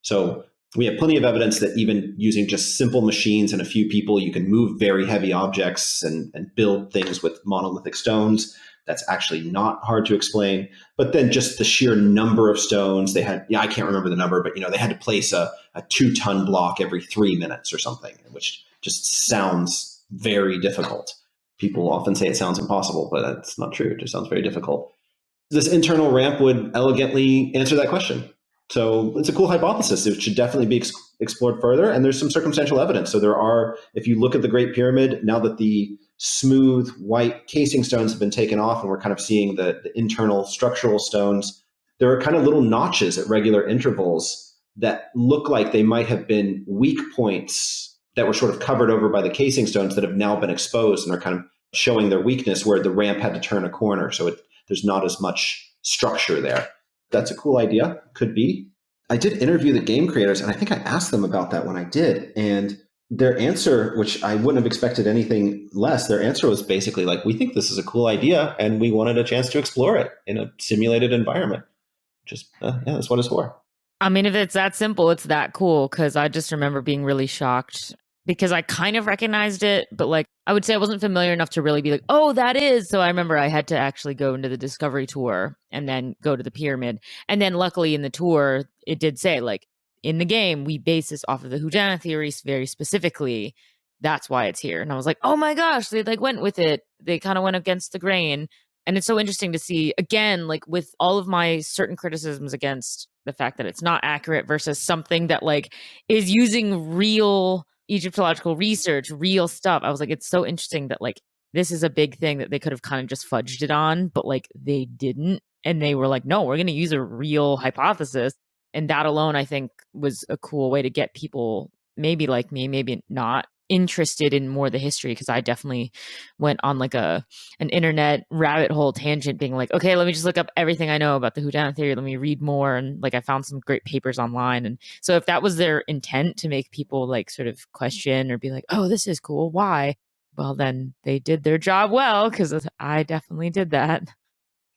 So we have plenty of evidence that even using just simple machines and a few people, you can move very heavy objects and build things with monolithic stones. That's actually not hard to explain. But then just the sheer number of stones they had, I can't remember the number, but they had to place a 2-ton block every 3 minutes or something, which just sounds very difficult. People often say it sounds impossible, but that's not true. It just sounds very difficult. This internal ramp would elegantly answer that question. So it's a cool hypothesis. It should definitely be explored further. And there's some circumstantial evidence. So there are, if you look at the Great Pyramid, now that the smooth white casing stones have been taken off and we're kind of seeing the internal structural stones, there are kind of little notches at regular intervals that look like they might have been weak points that were sort of covered over by the casing stones that have now been exposed and are kind of showing their weakness where the ramp had to turn a corner. So there's not as much structure there. That's a cool idea. Could be. I did interview the game creators, and I think I asked them about that when I did. And their answer, which I wouldn't have expected anything less, their answer was basically like, we think this is a cool idea, and we wanted a chance to explore it in a simulated environment. Just, that's what it's for. I mean, if it's that simple, it's that cool, because I just remember being really shocked because I kind of recognized it, but like I would say I wasn't familiar enough to really be like, oh, that is. So I remember I had to actually go into the discovery tour and then go to the pyramid. And then luckily in the tour, it did say like in the game, we base this off of the Houdin theory very specifically. That's why it's here. And I was like, oh my gosh, they like went with it. They kind of went against the grain. And it's so interesting to see, again, like with all of my certain criticisms against the fact that it's not accurate versus something that like is using real Egyptological research, real stuff. I was like, it's so interesting that like this is a big thing that they could have kind of just fudged it on, but like they didn't. And they were like, no, we're going to use a real hypothesis. And that alone, I think, was a cool way to get people, maybe like me, maybe not, interested in more the history, because I definitely went on like an internet rabbit hole tangent being like, okay, let me just look up everything I know about the Houdin theory, let me read more, and like I found some great papers online. And so if that was their intent, to make people like sort of question or be like, oh, this is cool, why, well then they did their job well, because I definitely did that.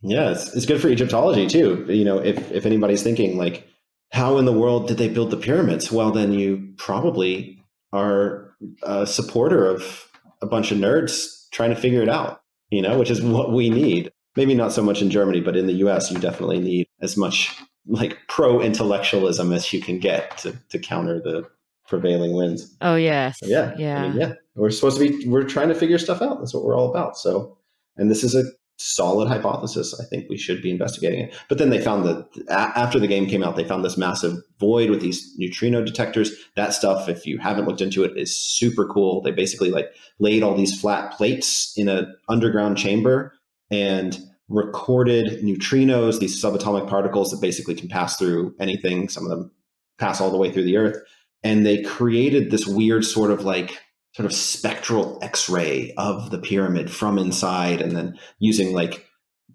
Yeah, it's good for Egyptology too. You know, if anybody's thinking like, how in the world did they build the pyramids? Well, then you probably are a supporter of a bunch of nerds trying to figure it out, you know, which is what we need. Maybe not so much in Germany, but in the US, you definitely need as much like pro-intellectualism as you can get to counter the prevailing winds. Oh, yes. So, yeah. Yeah. I mean, we're trying to figure stuff out. That's what we're all about. So, and this is a solid hypothesis. I think we should be investigating it. But then they found that after the game came out, they found this massive void with these neutrino detectors. That stuff, if you haven't looked into it, is super cool. They basically like laid all these flat plates in an underground chamber and recorded neutrinos, these subatomic particles that basically can pass through anything. Some of them pass all the way through the earth. And they created this weird sort of spectral X-ray of the pyramid from inside, and then using like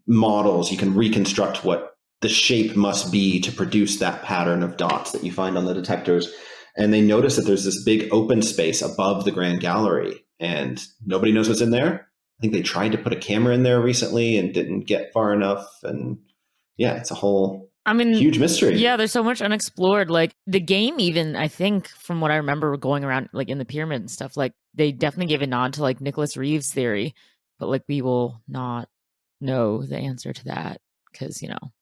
models, you can reconstruct what the shape must be to produce that pattern of dots that you find on the detectors. And they notice that there's this big open space above the Grand Gallery, and nobody knows what's in there. I think they tried to put a camera in there recently and didn't get far enough. And yeah, it's a whole huge mystery. Yeah, there's so much unexplored. Like the game, even I think from what I remember going around like in the pyramid and stuff, like they definitely gave a nod to like Nicholas Reeves' theory, but like we will not know the answer to that because, you know,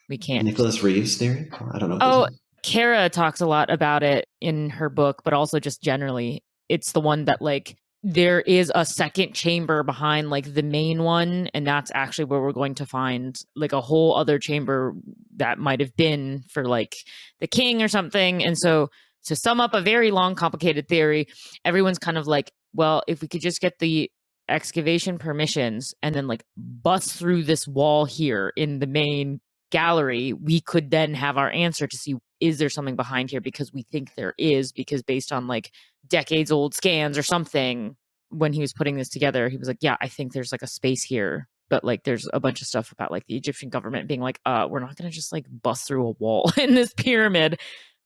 we can't. Nicholas Reeves' theory? I don't know. Oh, Kara talks a lot about it in her book, but also just generally, it's the one that like there is a second chamber behind like the main one, and that's actually where we're going to find like a whole other chamber that might have been for like the king or something. And so to sum up a very long complicated theory, everyone's kind of like, well, if we could just get the excavation permissions and then like bust through this wall here in the main gallery, we could then have our answer to see, is there something behind here? Because we think there is, because based on like decades old scans or something, when he was putting this together, he was like, yeah, I think there's like a space here. But like there's a bunch of stuff about like the Egyptian government being like, we're not going to just like bust through a wall in this pyramid.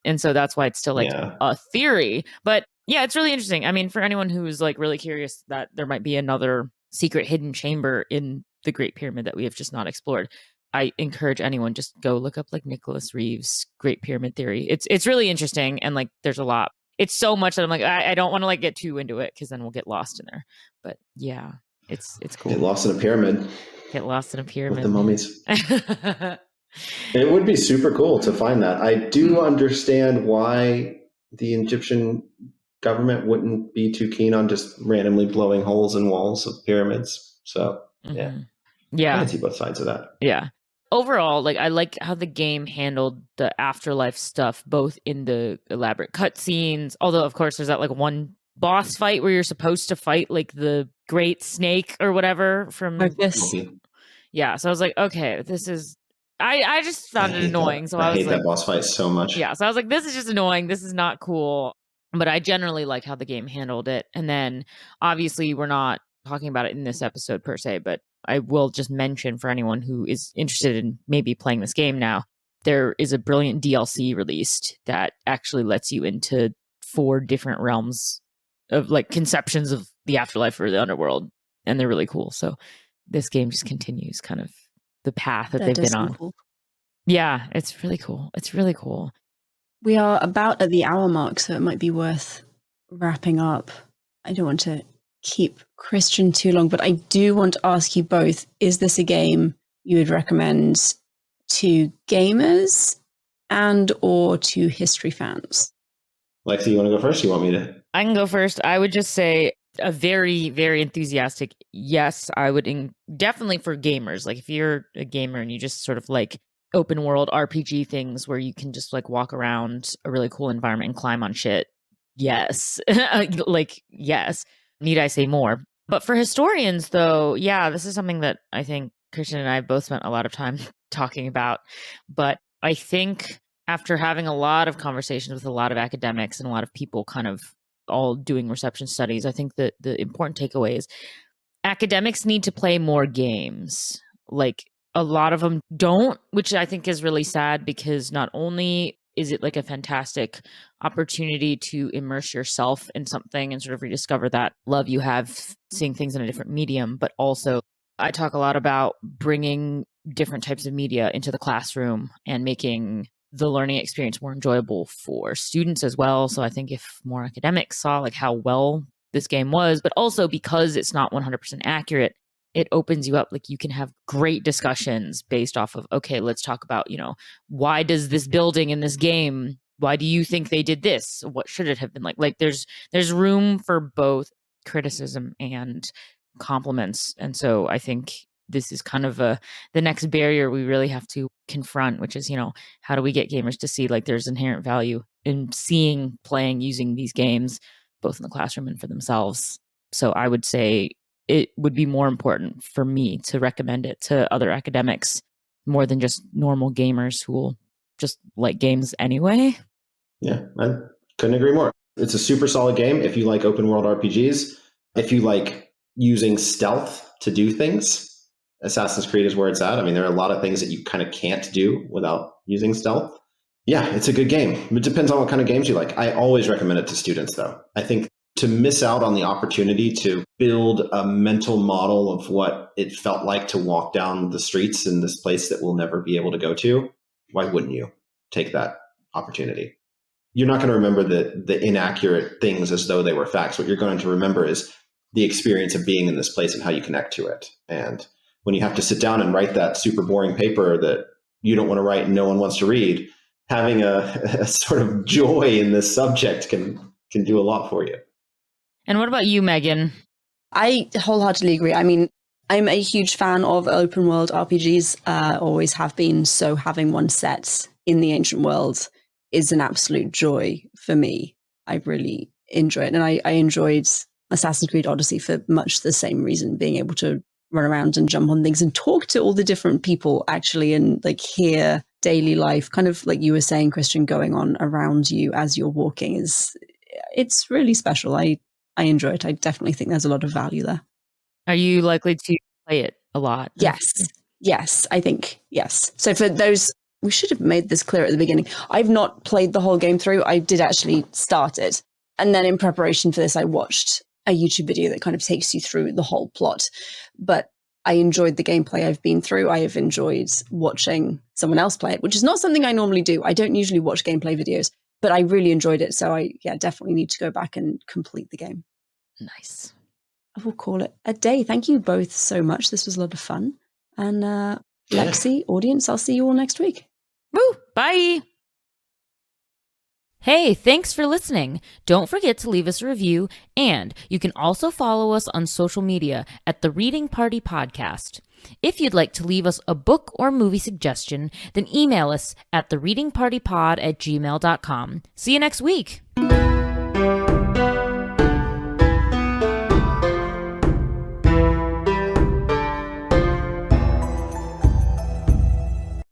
And so that's why it's still like a theory. But yeah, it's really interesting. I mean, for anyone who's like really curious that there might be another secret hidden chamber in the Great Pyramid that we have just not explored, I encourage anyone, just go look up like Nicholas Reeves' Great Pyramid Theory. It's really interesting, and like there's a lot. It's so much that I'm like, I don't want to like get too into it because then we'll get lost in there. But yeah, it's cool. Get lost in a pyramid. Get lost in a pyramid with the mummies. It would be super cool to find that. I do understand why the Egyptian government wouldn't be too keen on just randomly blowing holes in walls of pyramids. So yeah, I can see both sides of that. Yeah. Overall, like I like how the game handled the afterlife stuff, both in the elaborate cutscenes. Although, of course, there's that like one boss fight where you're supposed to fight like the great snake or whatever from this. Yeah, so I was like, okay, this is. I just found it annoying. So I hate that boss fight so much. Yeah, so I was like, this is just annoying. This is not cool. But I generally like how the game handled it. And then obviously we're not talking about it in this episode per se, but I will just mention for anyone who is interested in maybe playing this game now, there is a brilliant DLC released that actually lets you into 4 different realms of like conceptions of the afterlife or the underworld. And they're really cool. So this game just continues kind of the path that they've been on. Cool. Yeah, it's really cool. It's really cool. We are about at the hour mark, so it might be worth wrapping up, I don't want to keep Christian too long, but I do want to ask you both, is this a game you would recommend to gamers and or to history fans? Lexi, you want to go first? You want me to? I can go first. I would just say a very, very enthusiastic yes. I would definitely for gamers. Like if you're a gamer and you just sort of like open world RPG things where you can just like walk around a really cool environment and climb on shit. Yes. Like, yes. Need I say more? But for historians, though, yeah, this is something that I think Christian and I both spent a lot of time talking about. But I think after having a lot of conversations with a lot of academics and a lot of people kind of all doing reception studies, I think that the important takeaway is academics need to play more games. Like a lot of them don't, which I think is really sad because not only is it like a fantastic opportunity to immerse yourself in something and sort of rediscover that love you have seeing things in a different medium, but also I talk a lot about bringing different types of media into the classroom and making the learning experience more enjoyable for students as well. So I think if more academics saw like how well this game was, but also because it's not 100% accurate, it opens you up. Like you can have great discussions based off of, okay, let's talk about, why does this building in this game, why do you think they did this? What should it have been like? Like there's room for both criticism and compliments. And so I think this is kind of the next barrier we really have to confront, which is, how do we get gamers to see like there's inherent value in seeing, playing, using these games, both in the classroom and for themselves. So I would say it would be more important for me to recommend it to other academics more than just normal gamers who will just like games anyway. Yeah, I couldn't agree more. It's a super solid game if you like open world RPGs. If you like using stealth to do things, Assassin's Creed is where it's at. I mean, there are a lot of things that you kind of can't do without using stealth. Yeah, it's a good game. It depends on what kind of games you like. I always recommend it to students, though. I think to miss out on the opportunity to build a mental model of what it felt like to walk down the streets in this place that we'll never be able to go to, why wouldn't you take that opportunity? You're not going to remember the inaccurate things as though they were facts. What you're going to remember is the experience of being in this place and how you connect to it. And when you have to sit down and write that super boring paper that you don't want to write and no one wants to read, having a sort of joy in this subject can do a lot for you. And what about you, Megan? I wholeheartedly agree. I mean, I'm a huge fan of open world RPGs, always have been. So having one set in the ancient world is an absolute joy for me. I really enjoy it. And I enjoyed Assassin's Creed Odyssey for much the same reason, being able to run around and jump on things and talk to all the different people actually and like hear daily life, kind of like you were saying, Christian, going on around you as you're walking it's really special. I enjoy it. I definitely think there's a lot of value there. Are you likely to play it a lot? Yes, I think, yes. So for those, we should have made this clear at the beginning. I've not played the whole game through. I did actually start it. And then in preparation for this, I watched a YouTube video that kind of takes you through the whole plot. But I enjoyed the gameplay I've been through. I have enjoyed watching someone else play it, which is not something I normally do. I don't usually watch gameplay videos, but I really enjoyed it. So I definitely need to go back and complete the game. Nice. I will call it a day. Thank you both so much. This was a lot of fun. And Lexi, audience, I'll see you all next week. Woo! Bye! Hey, thanks for listening. Don't forget to leave us a review, and you can also follow us on social media at The Reading Party Podcast. If you'd like to leave us a book or movie suggestion, then email us at thereadingpartypod@gmail.com. See you next week.